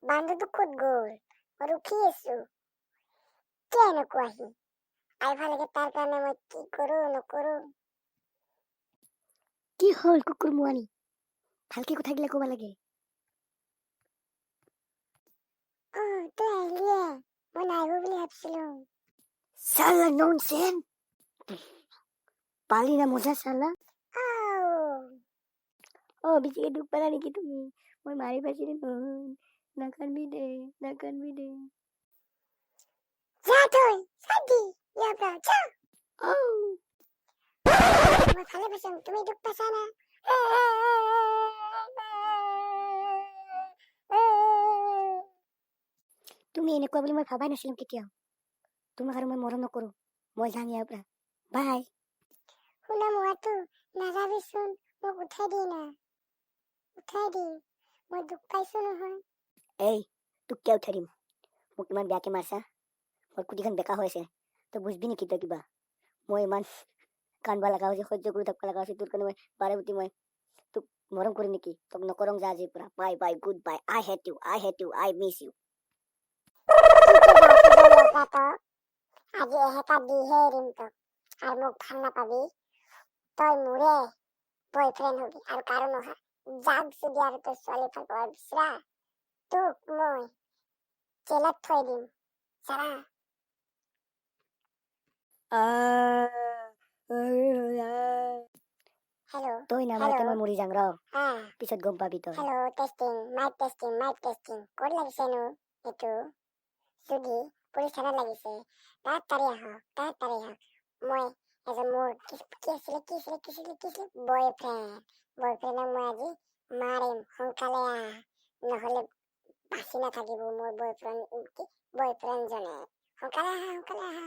বান্ধটো ক'ত গ'ল? মই ৰখি আছো, কিয় এনেকুৱা আহি আহিব লাগে তাৰ কাৰণে মই কি কৰো নকৰো। কি হ'ল কুকুৰ মোৱানি? ভালকে কথাগিলা ক'ব লাগে। তই আহিলিয়ে, মই নাহিব বুলি ভাবছিলো। সালা ননসেন্স, পালি না মজা সালা। বেছিকে দুখ পালা নেকি তুমি? মই মাৰি পাইছিলো নহয়। নাকান্দবি দে, নাকান্দবি দে। যা তই, চাদি ইয়াৰ পৰা যা। মই ভালে পাইছো, তুমি দুখ পাইছা না? তুমি এনেকুৱা বুলি মই ভাবাই নাছিলো কেতিয়াও। তোমাক আৰু মই মৰম নকৰো। মই যাম ইয়াৰ পৰা, বাই। শুনা মোৱাটো, নাযাবিচোন, মোক উঠাই দি না, উঠাই দি, মই দুখ পাইছো নহয়। এই তোক কিয় উঠাই দিম? মোক ইমান বেয়াকে মাৰছা, মোৰ কুটিখন বেকা হৈ আছে। তই বুজবি নেকি তই কিবা? মই ইমান কান্দবা লগা হৈছে, সহ্য কৰি থাকিব লগা হৈছে তোৰ কাৰণে। মই বাৰে প্ৰতি মই তোক মৰম কৰিম নেকি? তোক নকৰং যা আজিৰ পৰা। Bye bye, good bye. I hate you, I hate you, I miss you. আজি এহেটা দিহে এৰিম তোক, আৰু মোক ভাল নাপাবি। তই মোৰে বয়ফ্ৰেণ্ড হবি আৰু কাৰো নহয়। যাক যদি আৰু তই ছোৱালী ভাল পাব বিচৰা, তোক মই জেলত থৈ দিম, জানা? হেল্ল' তই নামাৰকে মই মৰি যাং ৰ, পিছত গম পাবি তই। Hello' testing, mic testing, mic testing. ক'ত লাগিছেনো এইটো? যদি পুলিচ থানাত লাগিছে, তাড়াতাড়ি আহক, তাড়াতাড়ি আহক। মই এজন মোৰ কি আছিলে বয়ফ্ৰেণ্ডক মই আজি মাৰিম। সোনকালে আহ, নহলে বাচি নাথাকিব মোৰ বয়ফ্ৰেণ্ডজনে। সোনকালে আহা, সোনকালে আহা।